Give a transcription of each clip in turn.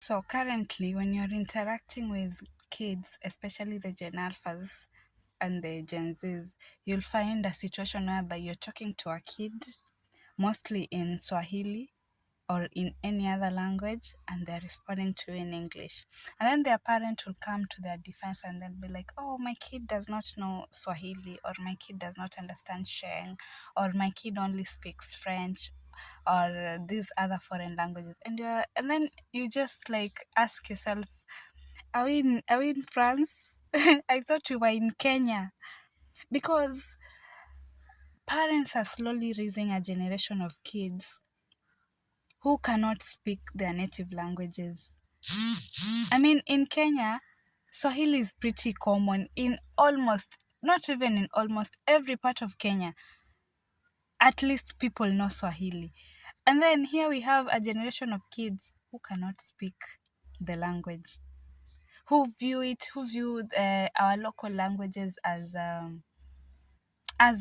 So currently, when you're interacting with kids, especially the Gen Alphas and the Gen Zs, you'll find a situation whereby you're talking to a kid, mostly in Swahili or in any other language, and they're responding to you in English. And then their parent will come to their defense and they'll be like, oh, my kid does not know Swahili, or my kid does not understand Sheng, or my kid only speaks French, or these other foreign languages. And then you just like ask yourself, are we in France? I thought we were in Kenya. Because parents are slowly raising a generation of kids who cannot speak their native languages. I mean, in Kenya, Swahili is pretty common in almost, not even in almost every part of Kenya. At least people know Swahili. And then here we have a generation of kids who cannot speak the language, who view our local languages as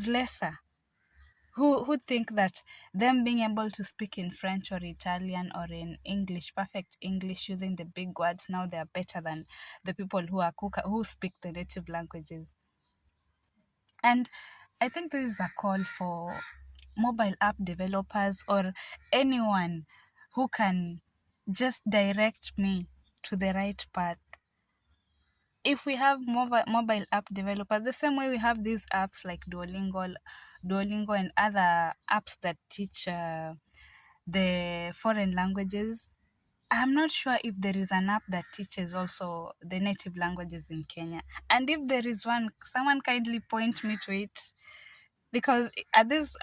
lesser, who think that them being able to speak in French or Italian or in English, perfect English, using the big words, now they are better than the people who speak the native languages. And I think this is a call for mobile app developers or anyone who can just direct me to the right path. If we have mobile app developers, the same way we have these apps like Duolingo and other apps that teach the foreign languages, I'm not sure if there is an app that teaches also the native languages in Kenya. And if there is one, someone kindly point me to it, because at this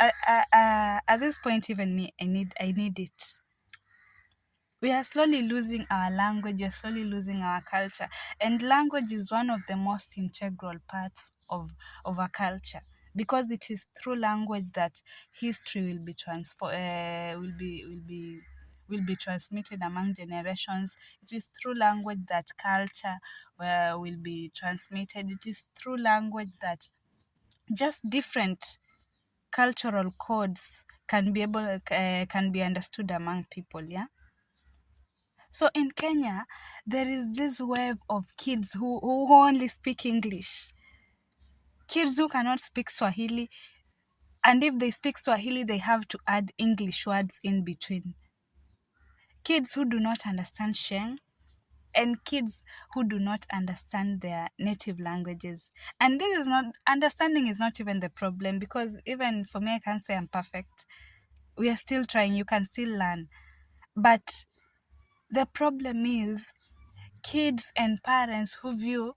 point, even me, I need it. We are slowly losing our language, we are slowly losing our culture. And language is one of the most integral parts of a culture, because it is through language that history will be transmitted among generations. It is through language that culture will be transmitted. It is through language that just different cultural codes can be understood among people. Yeah. So in Kenya, there is this wave of kids who only speak English. Kids who cannot speak Swahili, and if they speak Swahili, they have to add English words in between. Kids who do not understand Sheng, and kids who do not understand their native languages. And this is not, understanding is not even the problem, because even for me, I can't say I'm perfect. We are still trying, you can still learn. But the problem is kids and parents who view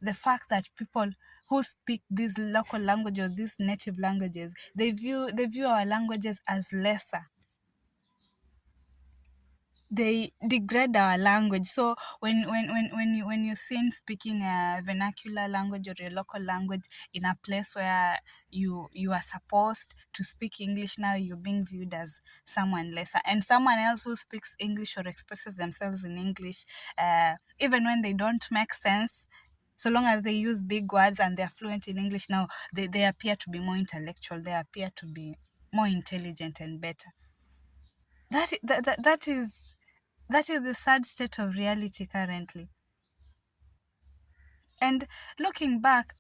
the fact that people who speak these local languages, these native languages, they view our languages as lesser. They degrade our language. So when you seen speaking a vernacular language or a local language in a place where you are supposed to speak English, now you're being viewed as someone lesser. And someone else who speaks English or expresses themselves in English, even when they don't make sense, so long as they use big words and they're fluent in English, now they appear to be more intellectual, they appear to be more intelligent and better. That is the sad state of reality currently. And looking back,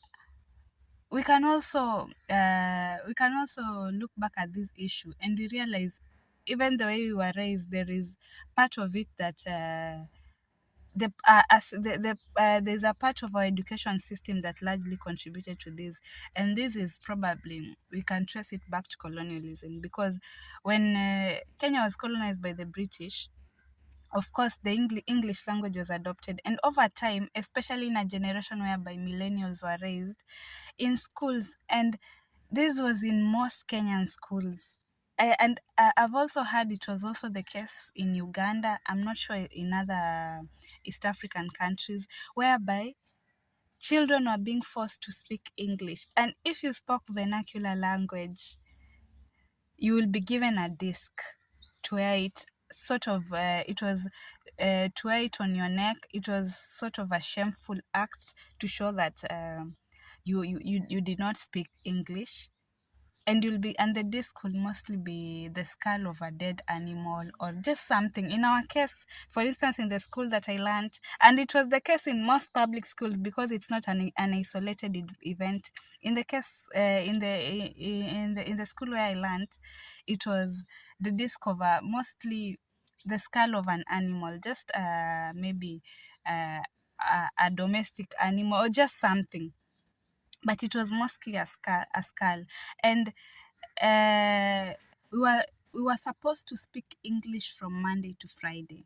we can also look back at this issue and we realize, even the way we were raised, there is part of it that there's a part of our education system that largely contributed to this. And this is probably, we can trace it back to colonialism, because when Kenya was colonized by the British, of course, the English language was adopted. And over time, especially in a generation whereby millennials were raised in schools, and this was in most Kenyan schools. I've also heard it was also the case in Uganda. I'm not sure in other East African countries, whereby children were being forced to speak English. And if you spoke vernacular language, you will be given a disc to wear it, sort of it was to wear it on your neck. It was sort of a shameful act to show that you did not speak English. and the disc will mostly be the skull of a dead animal or just something. In our case, for instance, in the school that I learned, and it was the case in most public schools because it's not an isolated event. In the case, in the school where I learned, it was the disc of mostly the skull of an animal, just maybe a domestic animal or just something, but it was mostly a skull. And uh, we were we were supposed to speak English from Monday to Friday,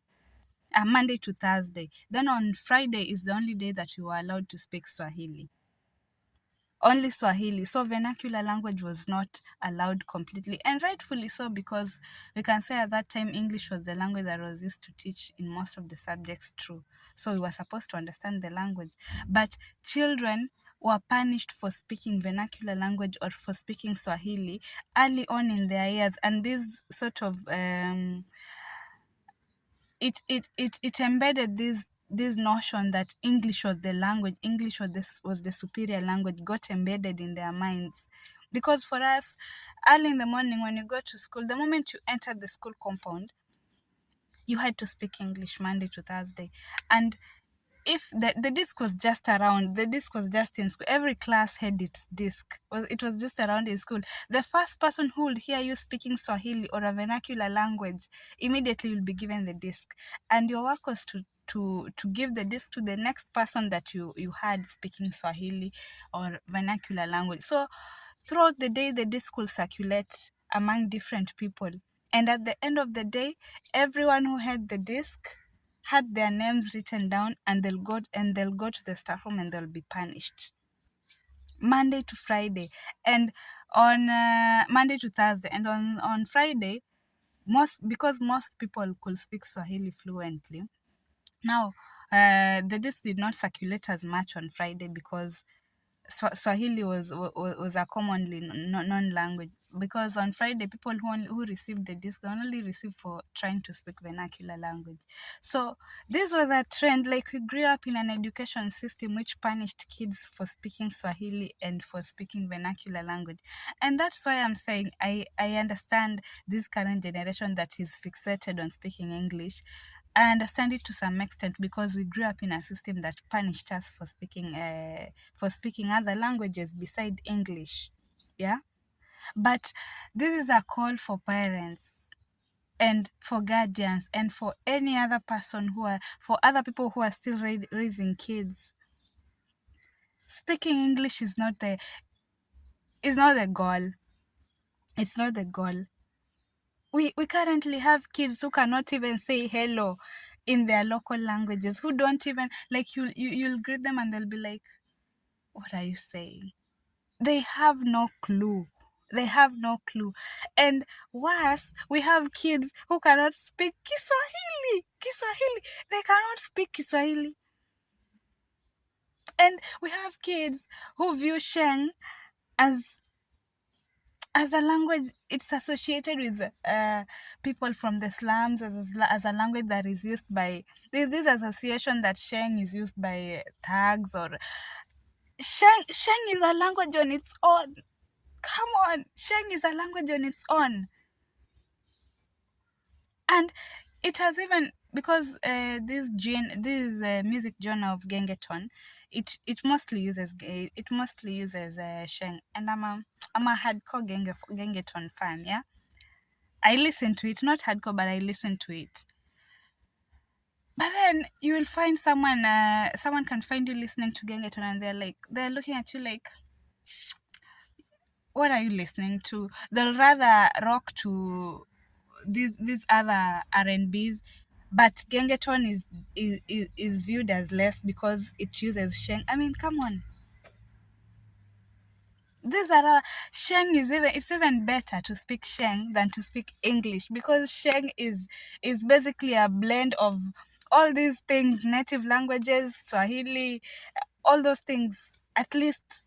Monday to Thursday. Then on Friday is the only day that we were allowed to speak Swahili. Only Swahili. So vernacular language was not allowed completely, and rightfully so, because we can say at that time English was the language that was used to teach in most of the subjects. True. So we were supposed to understand the language, but children were punished for speaking vernacular language or for speaking Swahili early on in their years, and this sort of it embedded this notion that English was the language, English was the superior language, got embedded in their minds. Because for us, early in the morning when you go to school, the moment you enter the school compound, you had to speak English Monday to Thursday. And if the disc was just around, the disc was just in school, every class had its disc. It was just around in school. The first person who would hear you speaking Swahili or a vernacular language immediately will be given the disc. And your work was to give the disc to the next person that you had speaking Swahili or vernacular language. So throughout the day, the disc will circulate among different people. And at the end of the day, everyone who had the disc had their names written down, and they'll go to the staff room and they'll be punished Monday to Friday, and on Monday to Thursday, and on Friday, because most people could speak Swahili fluently. Now, the disc did not circulate as much on Friday because Swahili was a commonly known language, because on Friday people who received the disc, they only received for trying to speak vernacular language. So this was a trend. Like, we grew up in an education system which punished kids for speaking Swahili and for speaking vernacular language. And that's why I'm saying I understand this current generation that is fixated on speaking English. I understand it to some extent because we grew up in a system that punished us for speaking other languages beside English. Yeah. But this is a call for parents and for guardians and for any other person for other people who are still raising kids. Speaking English is not the goal. It's not the goal. We currently have kids who cannot even say hello in their local languages, who don't even, like, you'll greet them and they'll be like, what are you saying? They have no clue. They have no clue. And worse, we have kids who cannot speak Kiswahili. Kiswahili. They cannot speak Kiswahili. And we have kids who view Sheng as a language. It's associated with people from the slums, as a language that is used by this association that Sheng is used by thugs, or Sheng is a language on its own. Come on, Sheng is a language on its own. And it has even, because this music genre of Gengeton, it mostly uses Sheng, and I'm a hardcore Gengeton fan. Yeah, I listen to it, not hardcore, but I listen to it. But then you will find someone can find you listening to Gengeton, and they're looking at you like, what are you listening to? They'll rather rock to these other R&Bs, but Gengeton is viewed as less because it uses Sheng. I mean, come on. These are Sheng it's even better to speak Sheng than to speak English, because Sheng is basically a blend of all these things, native languages, Swahili, all those things. At least,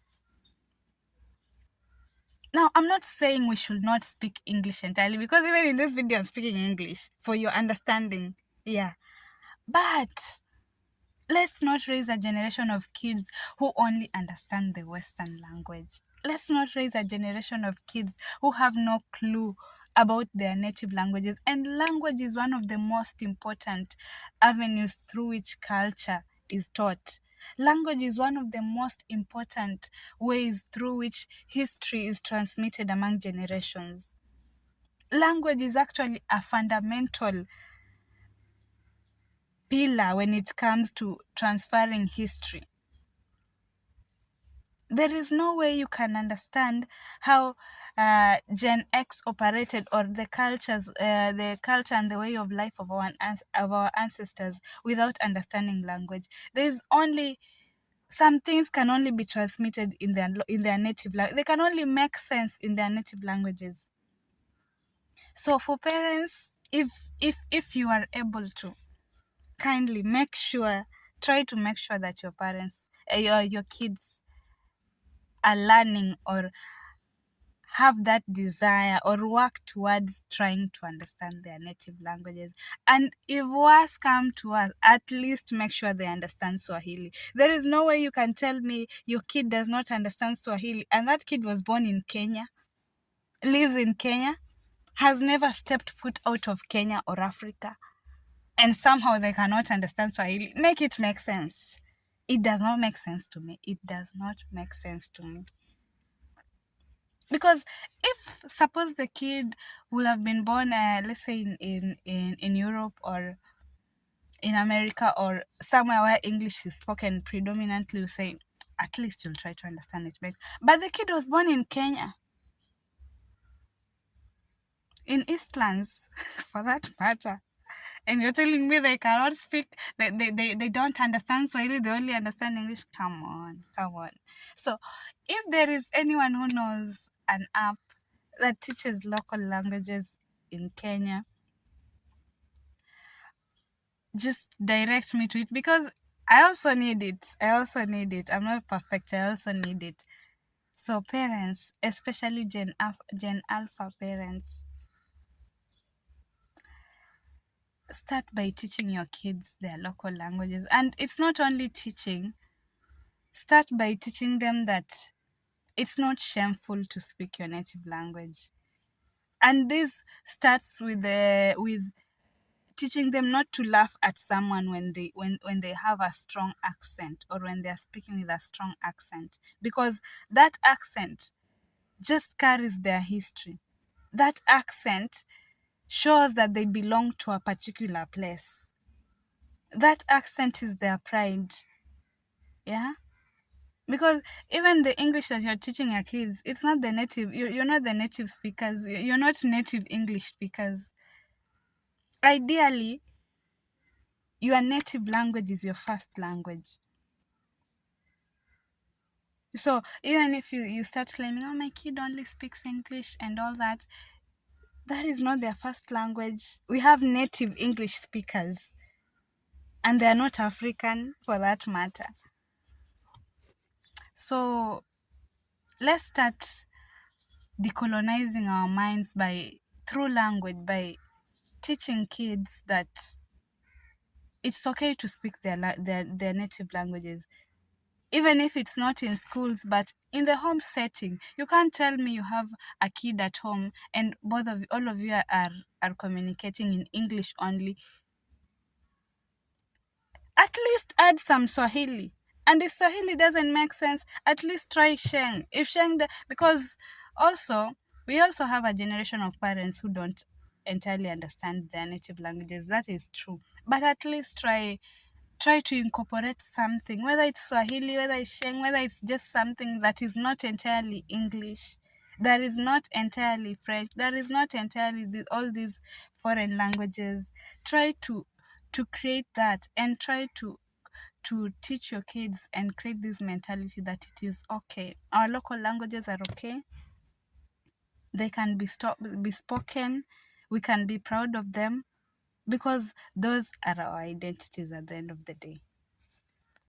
now, I'm not saying we should not speak English entirely, because even in this video I'm speaking English for your understanding. Yeah. But let's not raise a generation of kids who only understand the Western language. let's not raise a generation of kids who have no clue about their native languages. And language is one of the most important avenues through which culture is taught. Language is one of the most important ways through which history is transmitted among generations. Language is actually a fundamental pillar when it comes to transferring history. There is no way you can understand how Gen X operated, or the culture and the way of life of our ancestors, without understanding language. There's only some things can only be transmitted in their native language. They can only make sense in their native languages. So for parents, if you are able to, kindly try to make sure that your parents, your kids are learning or have that desire or work towards trying to understand their native languages. And if worse come to us, at least make sure they understand Swahili. There is no way you can tell me your kid does not understand Swahili, and that kid was born in Kenya, lives in Kenya, has never stepped foot out of Kenya or Africa, and somehow they cannot understand Swahili. Make it make sense. It does not make sense to me. It does not make sense to me. Because if suppose the kid will have been born, let's say in Europe or in America or somewhere where English is spoken predominantly, we'll say at least you'll try to understand it better. But the kid was born in Kenya, in Eastlands, for that matter, and you're telling me they cannot speak, they don't understand Swahili, they only understand English. Come on. So if there is anyone who knows an app that teaches local languages in Kenya, just direct me to it, because I also need it. I'm not perfect. I also need it. So parents, especially Gen Alpha parents, start by teaching your kids their local languages. And it's not only teaching. Start by teaching them that it's not shameful to speak your native language. And this starts with teaching them not to laugh at someone when they have a strong accent, or when they are speaking with a strong accent, because that accent just carries their history. That accent shows that they belong to a particular place. That accent is their pride. Yeah. Because even the English that you're teaching your kids, it's not the native. You're not the native speakers. You're not native English speakers. Ideally, your native language is your first language. So even if you start claiming, oh, my kid only speaks English and all that, that is not their first language. We have native English speakers, and they're not African for that matter. So let's start decolonizing our minds through language, by teaching kids that it's okay to speak their native languages, even if it's not in schools, but in the home setting. You can't tell me you have a kid at home and all of you are communicating in English only. At least add some Swahili. And if Swahili doesn't make sense, at least try Sheng. If Sheng, because also we also have a generation of parents who don't entirely understand their native languages. That is true. But at least try to incorporate something, whether it's Swahili, whether it's Sheng, whether it's just something that is not entirely English, that is not entirely French, that is not entirely all these foreign languages. Try to create that, and try to teach your kids and create this mentality that it is okay. Our local languages are okay. They can be spoken. We can be proud of them, because those are our identities at the end of the day.